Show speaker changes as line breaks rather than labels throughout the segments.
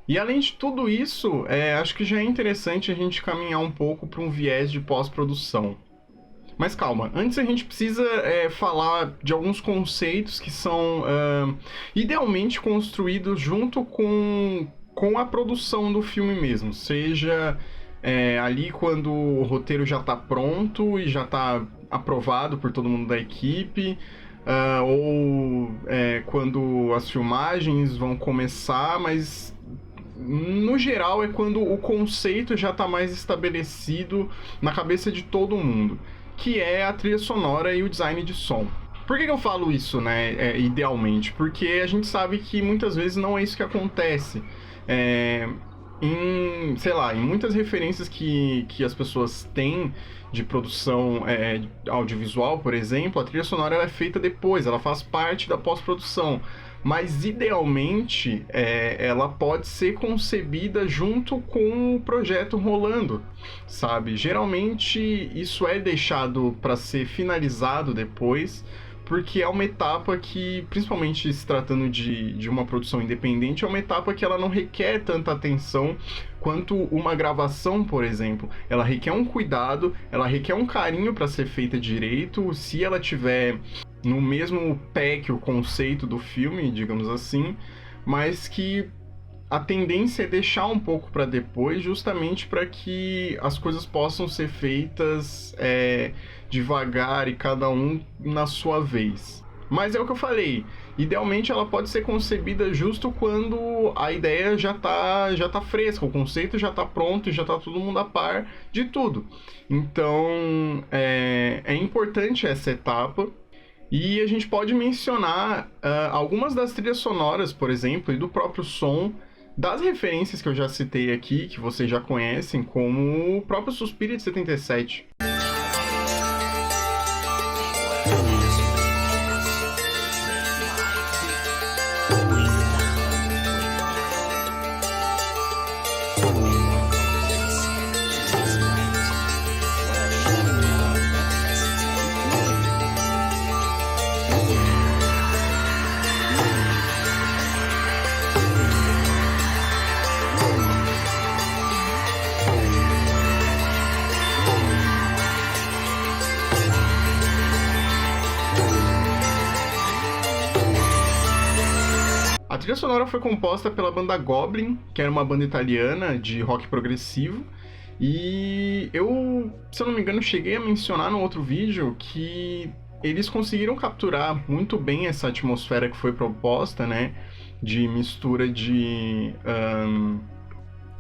E além de tudo isso, acho que já é interessante a gente caminhar um pouco para um viés de pós-produção. Mas calma, antes a gente precisa falar de alguns conceitos que são idealmente construídos junto com a produção do filme mesmo. Seja ali quando o roteiro já está pronto e já está aprovado por todo mundo da equipe, ou quando as filmagens vão começar, mas no geral é quando o conceito já está mais estabelecido na cabeça de todo mundo, que é a trilha sonora e o design de som. Por que eu falo isso, né, idealmente? Porque a gente sabe que muitas vezes não é isso que acontece. Sei lá, em muitas referências que as pessoas têm de produção audiovisual, por exemplo, a trilha sonora ela é feita depois, ela faz parte da pós-produção. Mas idealmente ela pode ser concebida junto com o projeto rolando, sabe? Geralmente isso é deixado para ser finalizado depois, porque é uma etapa que, principalmente se tratando de uma produção independente, é uma etapa que ela não requer tanta atenção quanto uma gravação, por exemplo. Ela requer um cuidado, ela requer um carinho para ser feita direito. Se ela tiver no mesmo pé que o conceito do filme, digamos assim, mas que a tendência é deixar um pouco para depois, justamente para que as coisas possam ser feitas devagar e cada um na sua vez. Mas é o que eu falei, idealmente ela pode ser concebida justo quando a ideia já tá fresca, o conceito já tá pronto e já tá todo mundo a par de tudo. Então é importante essa etapa. E a gente pode mencionar algumas das trilhas sonoras, por exemplo, e do próprio som, das referências que eu já citei aqui, que vocês já conhecem, como o próprio Suspiria de 77. A trilha sonora foi composta pela banda Goblin, que era uma banda italiana de rock progressivo. E eu, se eu não me engano, cheguei a mencionar no outro vídeo que eles conseguiram capturar muito bem essa atmosfera que foi proposta, né? De mistura de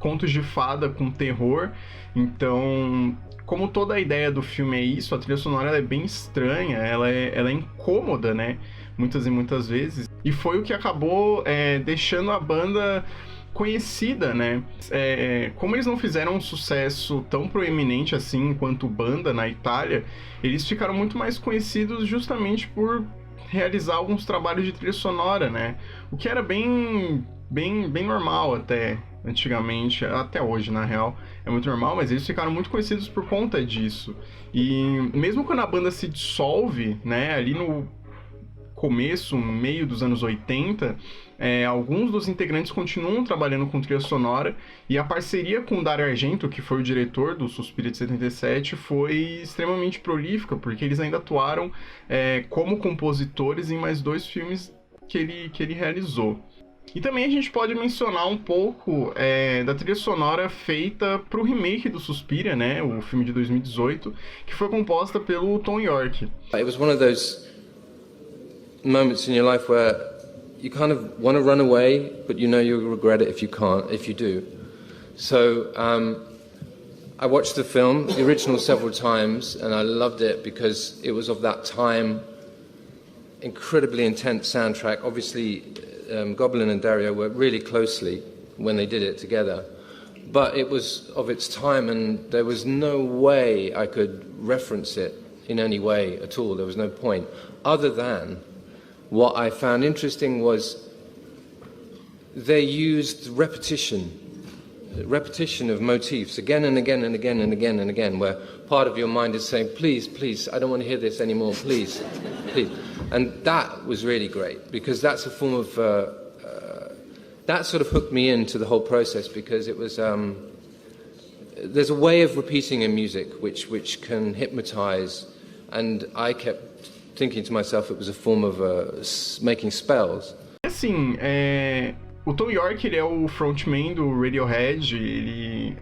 contos de fada com terror. Então, como toda a ideia do filme é isso, a trilha sonora ela é bem estranha, ela é incômoda, né? Muitas e muitas vezes. E foi o que acabou deixando a banda conhecida, né? Como eles não fizeram um sucesso tão proeminente assim quanto banda na Itália, eles ficaram muito mais conhecidos justamente por realizar alguns trabalhos de trilha sonora, né? O que era bem normal até antigamente, até hoje na real, é muito normal, mas eles ficaram muito conhecidos por conta disso. E mesmo quando a banda se dissolve, né, ali no começo, no meio dos anos 80, alguns dos integrantes continuam trabalhando com trilha sonora, e a parceria com o Dario Argento, que foi o diretor do Suspiria de 77, foi extremamente prolífica, porque eles ainda atuaram como compositores em mais 2 filmes que ele realizou. E também a gente pode mencionar um pouco da trilha sonora feita para o remake do Suspiria, né, o filme de 2018, que foi composta pelo Tom York.
It was one of those moments in your life where you kind of want to run away, but you know you'll regret it if you do. So I watched the film, the original, several times, and I loved it because it was of that time. Incredibly intense soundtrack. Obviously, Goblin and Dario worked really closely when they did it together, but it was of its time, and there was no way I could reference it in any way at all. There was no point, other than what I found interesting was they used repetition of motifs again and again and again and again and again, where part of your mind is saying, please, please, I don't want to hear this anymore, please, please. And that was really great, because that's a form of that sort of hooked me into the whole process because it was there's a way of repeating in music which can hypnotize, and I kept thinking to myself it was a form of making spells.
Assim, o Thom Yorke, ele é o frontman do Radiohead, ele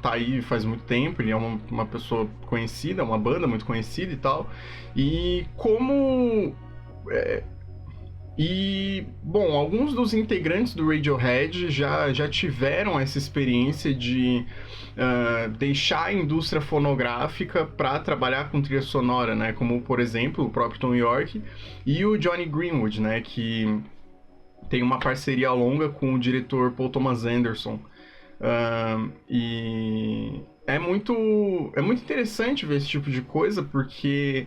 tá aí faz muito tempo, ele é uma pessoa conhecida, uma banda muito conhecida e tal, e como... bom, alguns dos integrantes do Radiohead já tiveram essa experiência de deixar a indústria fonográfica para trabalhar com trilha sonora, né? Como, por exemplo, o próprio Thom Yorke e o Jonny Greenwood, né? Que tem uma parceria longa com o diretor Paul Thomas Anderson. E é muito interessante ver esse tipo de coisa, porque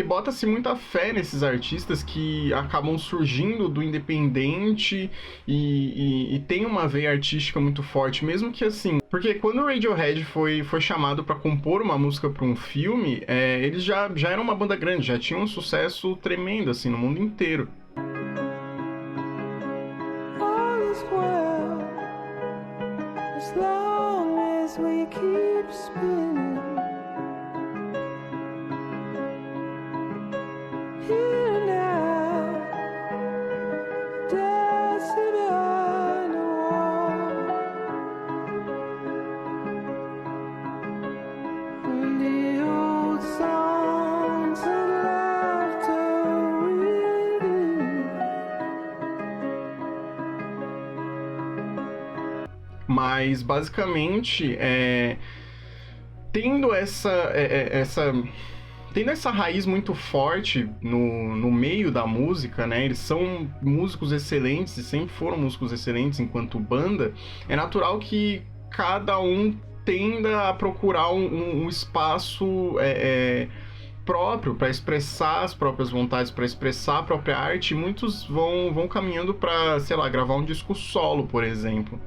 bota-se muita fé nesses artistas que acabam surgindo do independente e tem uma veia artística muito forte, mesmo que assim... Porque quando o Radiohead foi chamado para compor uma música para um filme, eles já eram uma banda grande, já tinham um sucesso tremendo assim, no mundo inteiro.
All is well, as long as we keep spinning. Here now, dancing behind the wall. And the old songs and laughter within.
Mas basicamente, tendo essa raiz muito forte no meio da música, né? Eles são músicos excelentes e sempre foram músicos excelentes enquanto banda. É natural que cada um tenda a procurar um espaço próprio para expressar as próprias vontades, para expressar a própria arte. E muitos vão caminhando para, sei lá, gravar um disco solo, por exemplo.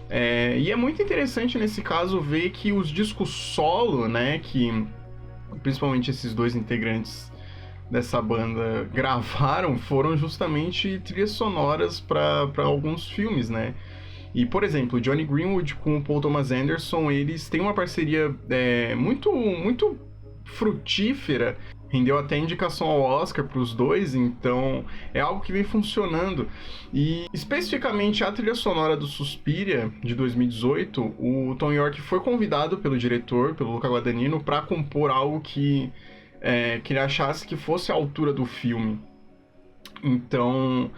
E é muito interessante nesse caso ver que os discos solo, né? Que principalmente esses dois integrantes dessa banda gravaram, foram justamente trilhas sonoras para alguns filmes, né? E, por exemplo, o Jonny Greenwood com o Paul Thomas Anderson, eles têm uma parceria muito frutífera, rendeu até indicação ao Oscar para os dois, então é algo que vem funcionando. E especificamente a trilha sonora do Suspiria, de 2018, o Thom Yorke foi convidado pelo diretor, pelo Luca Guadagnino, para compor algo que ele achasse que fosse à altura do filme. Então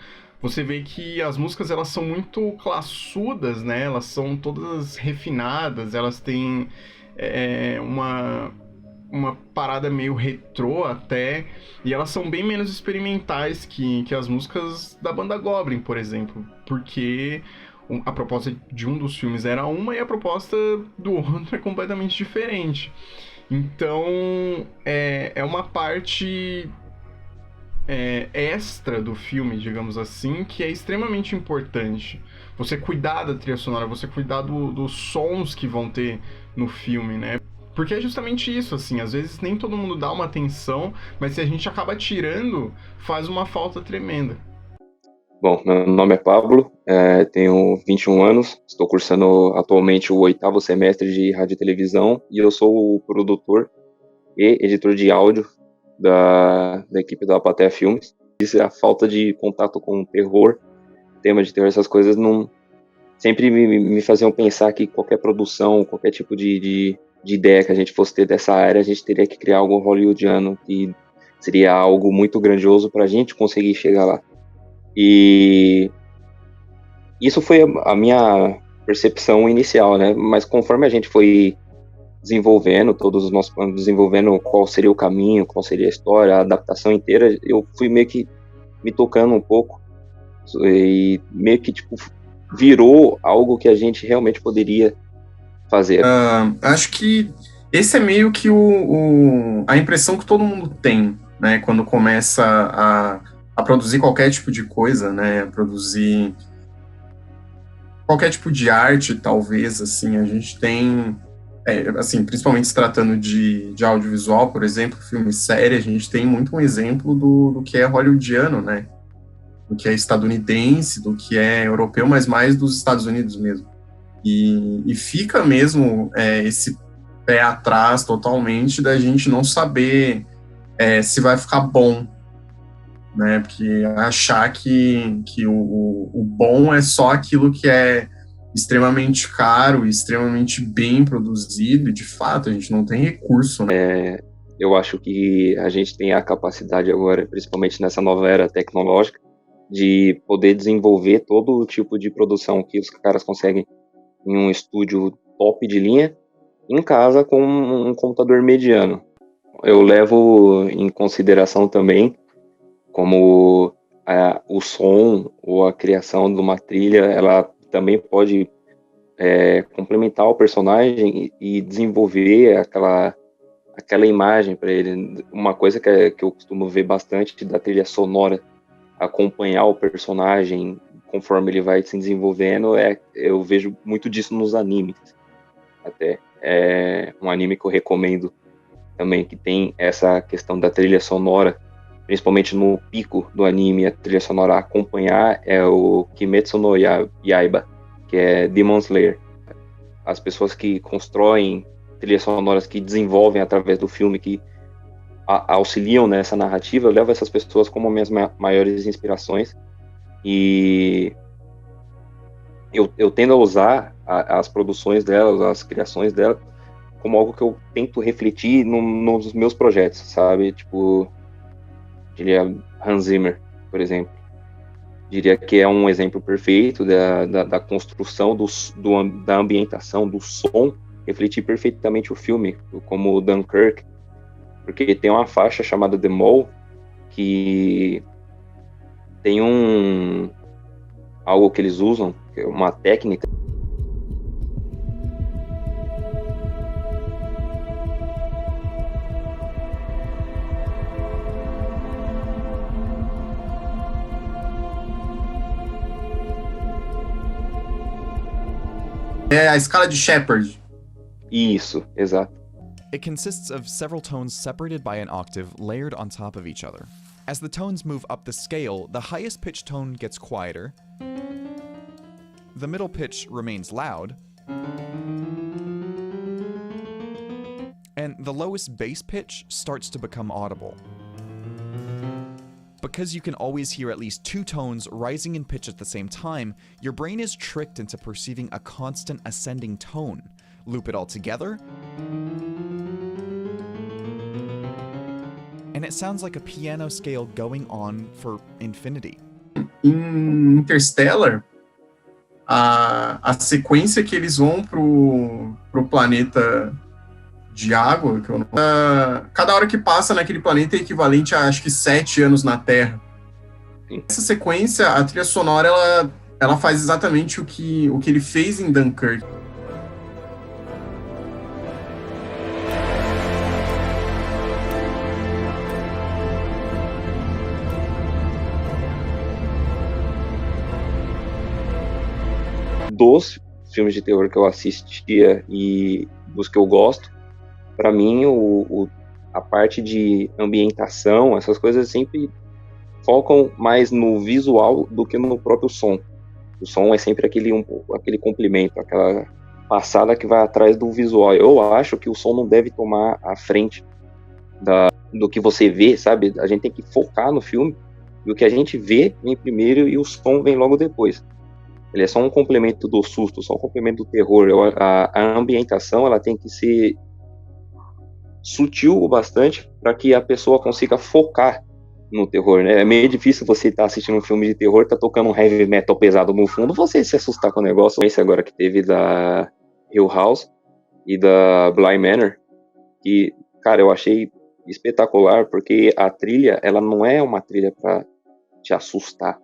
você vê que as músicas elas são muito classudas, né? Elas são todas refinadas, elas têm uma parada meio retrô até, e elas são bem menos experimentais que as músicas da banda Goblin, por exemplo, porque a proposta de um dos filmes era uma e a proposta do outro é completamente diferente. Então é uma parte extra do filme, digamos assim, que é extremamente importante. Você cuidar da trilha sonora, você cuidar dos sons que vão ter no filme, né? Porque é justamente isso, assim, às vezes nem todo mundo dá uma atenção, mas se a gente acaba tirando, faz uma falta tremenda.
Bom, meu nome é Pablo, tenho 21 anos, estou cursando atualmente o 8º semestre de rádio e televisão e eu sou o produtor e editor de áudio da equipe da Plateia Filmes. Isso é a falta de contato com o terror, tema de terror, essas coisas não sempre me faziam pensar que qualquer produção, qualquer tipo de ideia que a gente fosse ter dessa área, a gente teria que criar algo hollywoodiano, que seria algo muito grandioso para a gente conseguir chegar lá. E isso foi a minha percepção inicial, né? Mas conforme a gente foi desenvolvendo todos os nossos planos, desenvolvendo qual seria o caminho, qual seria a história, a adaptação inteira, eu fui meio que me tocando um pouco e meio que tipo virou algo que a gente realmente poderia fazer.
Acho que esse é meio que a impressão que todo mundo tem, né, quando começa a produzir qualquer tipo de coisa, né, produzir qualquer tipo de arte, talvez, assim, a gente tem, assim, principalmente se tratando de audiovisual, por exemplo, filme e série, a gente tem muito um exemplo do que é hollywoodiano, né,
do que é estadunidense, do que é europeu, mas mais dos Estados Unidos mesmo. E fica mesmo esse pé atrás totalmente da gente não saber se vai ficar bom, né? Porque achar que o bom é só aquilo que é extremamente caro, extremamente bem produzido, e de fato a gente não tem recurso, né?
Eu acho que a gente tem a capacidade agora, principalmente nessa nova era tecnológica, de poder desenvolver todo o tipo de produção que os caras conseguem em um estúdio top de linha, em casa com um computador mediano. Eu levo em consideração também como o som ou a criação de uma trilha, ela também pode complementar o personagem e desenvolver aquela imagem para ele. Uma coisa que eu costumo ver bastante da trilha sonora, acompanhar o personagem conforme ele vai se desenvolvendo, eu vejo muito disso nos animes. Até é um anime que eu recomendo também, que tem essa questão da trilha sonora, principalmente no pico do anime, a trilha sonora a acompanhar é o Kimetsu no Yaiba, que é Demon Slayer. As pessoas que constroem trilhas sonoras, que desenvolvem através do filme, que auxiliam nessa narrativa, eu levo essas pessoas como minhas maiores inspirações, e eu tendo a usar as produções delas, as criações delas, como algo que eu tento refletir nos meus projetos, sabe? Tipo, diria Hans Zimmer, por exemplo. Diria que é um exemplo perfeito da construção da ambientação, do som, refletir perfeitamente o filme, como o Dunkirk, porque tem uma faixa chamada The Mall, que tem algo que eles usam, que é uma técnica.
É a escala de Shepard.
Isso, exato.
It consists of several tones separated by an octave layered on top of each other. As the tones move up the scale, the highest pitch tone gets quieter, the middle pitch remains loud, and the lowest bass pitch starts to become audible. Because you can always hear at least two tones rising in pitch at the same time, your brain is tricked into perceiving a constant ascending tone. Loop it all together, and it sounds like a piano scale going on for infinity.
Em Interstellar, a sequência que eles vão pro planeta de água, cada hora que passa naquele planeta é equivalente a acho que 7 anos na Terra.
Sim.
Essa sequência, a trilha sonora, ela faz exatamente o que ele fez em Dunkirk.
Dos filmes de terror que eu assistia e dos que eu gosto, para mim a parte de ambientação, essas coisas sempre focam mais no visual do que no próprio som. O som é sempre aquele complemento, aquela passada que vai atrás do visual. Eu acho que o som não deve tomar a frente do que você vê, sabe? A gente tem que focar no filme, e o que a gente vê vem primeiro e o som vem logo depois. Ele é só um complemento do susto, só um complemento do terror. A ambientação, ela tem que ser sutil o bastante para que a pessoa consiga focar no terror, né? É meio difícil você estar assistindo um filme de terror, tá tocando um heavy metal pesado no fundo, você se assustar com o negócio. Esse agora que teve da Hill House e da Bly Manor, que, cara, eu achei espetacular, porque a trilha, ela não é uma trilha para te assustar.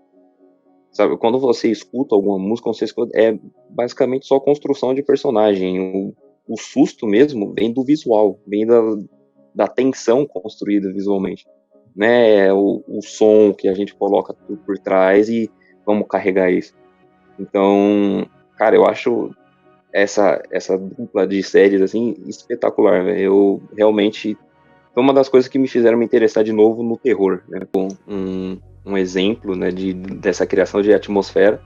Sabe, quando você escuta alguma música, é basicamente só construção de personagem. O susto mesmo vem do visual, vem da tensão construída visualmente. Né? O som que a gente coloca por trás e vamos carregar isso. Então, cara, eu acho essa dupla de séries assim espetacular, véio. Eu realmente Foi uma das coisas que me fizeram me interessar de novo no terror, né? Um exemplo, né, dessa criação de atmosfera,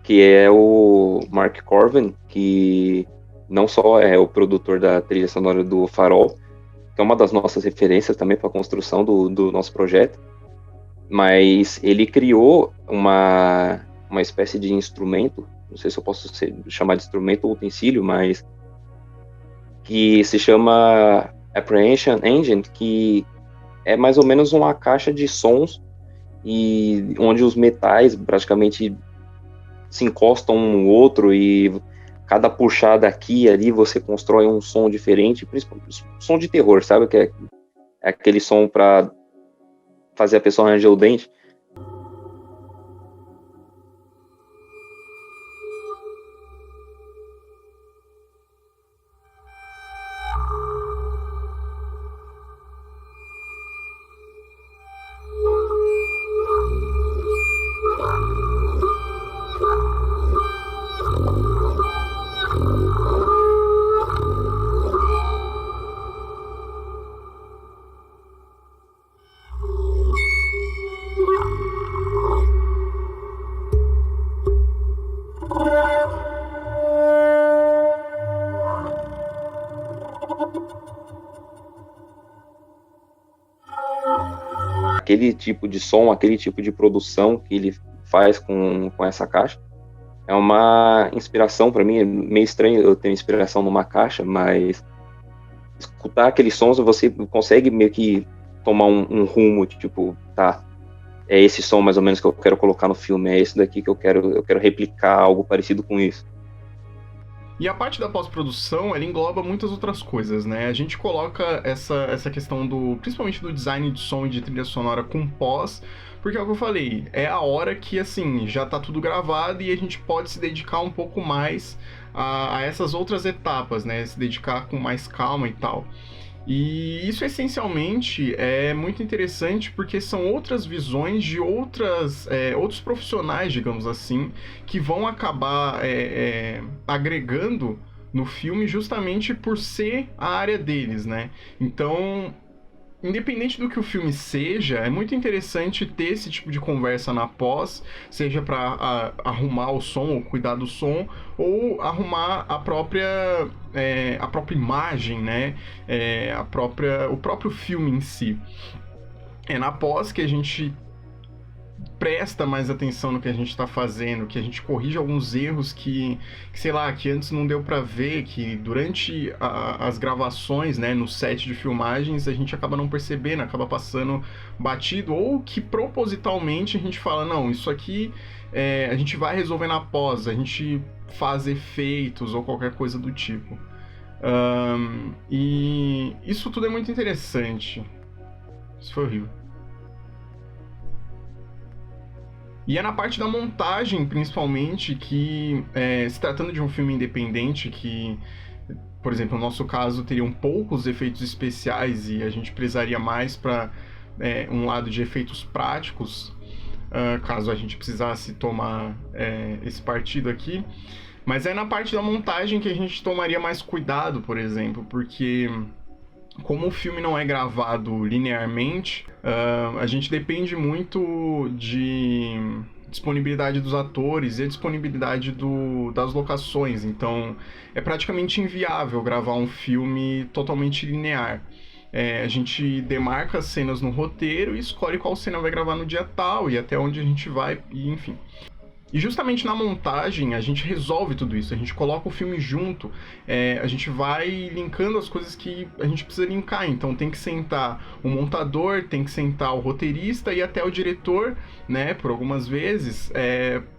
que é o Mark Corvin, que não só é o produtor da trilha sonora do Farol, que é uma das nossas referências também para a construção do nosso projeto, mas ele criou uma espécie de instrumento, não sei se eu posso chamar de instrumento ou utensílio, mas que se chama Apprehension Engine, que é mais ou menos uma caixa de sons e onde os metais praticamente se encostam um no outro e cada puxada aqui e ali você constrói um som diferente, principalmente som de terror, sabe? Que é aquele som para fazer a pessoa ranger o dente. Aquele tipo de som, aquele tipo de produção que ele faz com essa caixa é uma inspiração para mim. É meio estranho eu ter inspiração numa caixa, mas escutar aqueles sons você consegue meio que tomar um rumo, tipo, tá, é esse som mais ou menos que eu quero colocar no filme, é esse daqui que eu quero replicar algo parecido com isso.
E a parte da pós-produção, ela engloba muitas outras coisas, né? A gente coloca essa questão principalmente do design de som e de trilha sonora com pós, porque é o que eu falei, é a hora que, assim, já tá tudo gravado e a gente pode se dedicar um pouco mais a essas outras etapas, né? Se dedicar com mais calma e tal. E isso essencialmente é muito interessante porque são outras visões de outros profissionais, digamos assim, que vão acabar agregando no filme justamente por ser a área deles, né? Então, independente do que o filme seja, é muito interessante ter esse tipo de conversa na pós, seja para arrumar o som ou cuidar do som, ou arrumar a própria imagem, né? O próprio filme em si. É na pós que a gente presta mais atenção no que a gente está fazendo, que a gente corrige alguns erros que sei lá, que antes não deu para ver, que durante as gravações, né, no set de filmagens, a gente acaba não percebendo, acaba passando batido, ou que propositalmente a gente fala, não, isso aqui a gente vai resolver na pós, a gente faz efeitos ou qualquer coisa do tipo. E isso tudo é muito interessante. Isso foi horrível. E é na parte da montagem, principalmente, que, se tratando de um filme independente, que, por exemplo, no nosso caso, teriam poucos efeitos especiais e a gente precisaria mais para um lado de efeitos práticos, caso a gente precisasse tomar esse partido aqui. Mas é na parte da montagem que a gente tomaria mais cuidado, por exemplo, porque como o filme não é gravado linearmente, a gente depende muito de disponibilidade dos atores e a disponibilidade das locações. Então, é praticamente inviável gravar um filme totalmente linear. A gente demarca as cenas no roteiro e escolhe qual cena vai gravar no dia tal e até onde a gente vai, e enfim. E justamente na montagem a gente resolve tudo isso, a gente coloca o filme junto, a gente vai linkando as coisas que a gente precisa linkar, então tem que sentar o montador, tem que sentar o roteirista e até o diretor, né, por algumas vezes,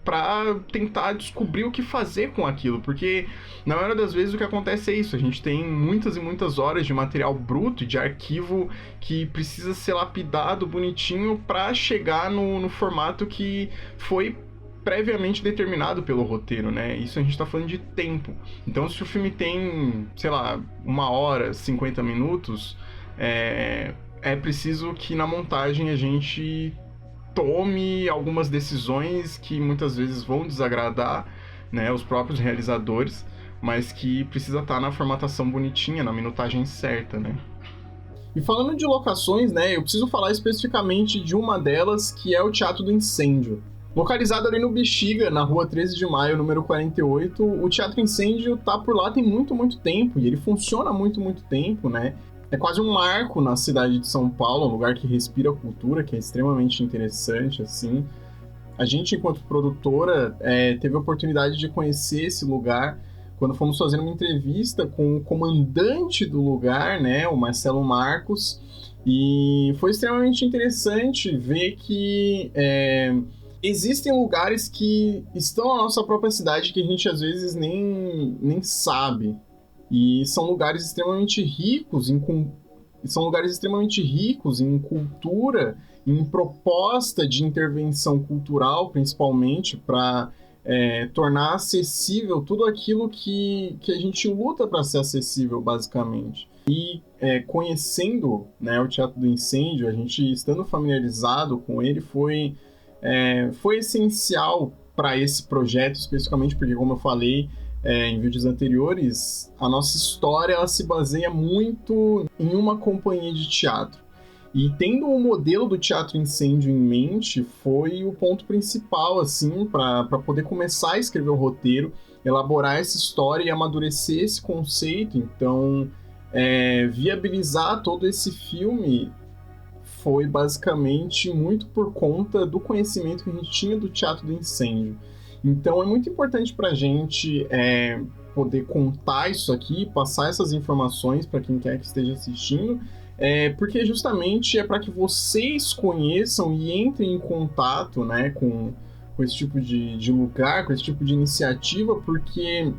para tentar descobrir o que fazer com aquilo, porque na maioria das vezes o que acontece é isso, a gente tem muitas e muitas horas de material bruto, de arquivo que precisa ser lapidado bonitinho para chegar no formato que foi previamente determinado pelo roteiro, né? Isso a gente tá falando de tempo. Então, se o filme tem, sei lá, 1 hora, 50 minutos, é preciso que na montagem a gente tome algumas decisões que muitas vezes vão desagradar, né, os próprios realizadores, mas que precisa estar na formatação bonitinha, na minutagem certa, né? E falando de locações, né, eu preciso falar especificamente de uma delas, que é o Teatro do Incêndio. Localizado ali no Bexiga, na rua 13 de maio, número 48, o Teatro Incêndio tá por lá tem muito, muito tempo, e ele funciona há muito, muito tempo, né? É quase um marco na cidade de São Paulo, um lugar que respira cultura, que é extremamente interessante, assim. A gente, enquanto produtora, teve a oportunidade de conhecer esse lugar quando fomos fazer uma entrevista com o comandante do lugar, né, o Marcelo Marcos, e foi extremamente interessante ver que existem lugares que estão na nossa própria cidade que a gente às vezes nem sabe. E são lugares extremamente ricos em cultura, em proposta de intervenção cultural, principalmente, para tornar acessível tudo aquilo que a gente luta para ser acessível, basicamente. E conhecendo, né, o Teatro do Incêndio, a gente estando familiarizado com ele, foi essencial para esse projeto, especificamente porque, como eu falei em vídeos anteriores, a nossa história ela se baseia muito em uma companhia de teatro. E tendo o modelo do Teatro Incêndio em mente, foi o ponto principal, assim, para poder começar a escrever o roteiro, elaborar essa história e amadurecer esse conceito. Então, viabilizar todo esse filme foi basicamente muito por conta do conhecimento que a gente tinha do Teatro do Incêndio. Então, é muito importante para a gente poder contar isso aqui, passar essas informações para quem quer que esteja assistindo, porque justamente é para que vocês conheçam e entrem em contato, né, com esse tipo de lugar, com esse tipo de iniciativa, porque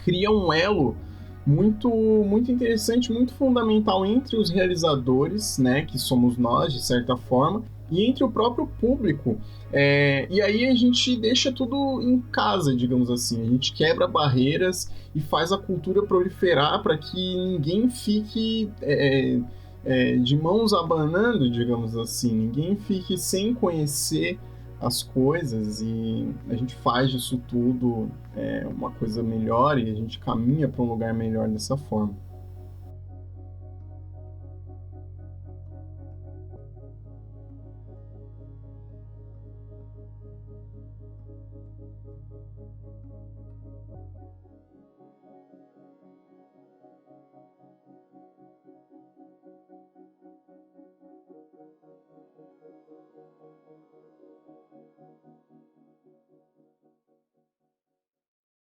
cria um elo muito, muito interessante, muito fundamental entre os realizadores, né, que somos nós, de certa forma, e entre o próprio público. E aí a gente deixa tudo em casa, digamos assim. A gente quebra barreiras e faz a cultura proliferar para que ninguém fique de mãos abanando, digamos assim. Ninguém fique sem conhecer as coisas, e a gente faz disso tudo uma coisa melhor, e a gente caminha para um lugar melhor dessa forma.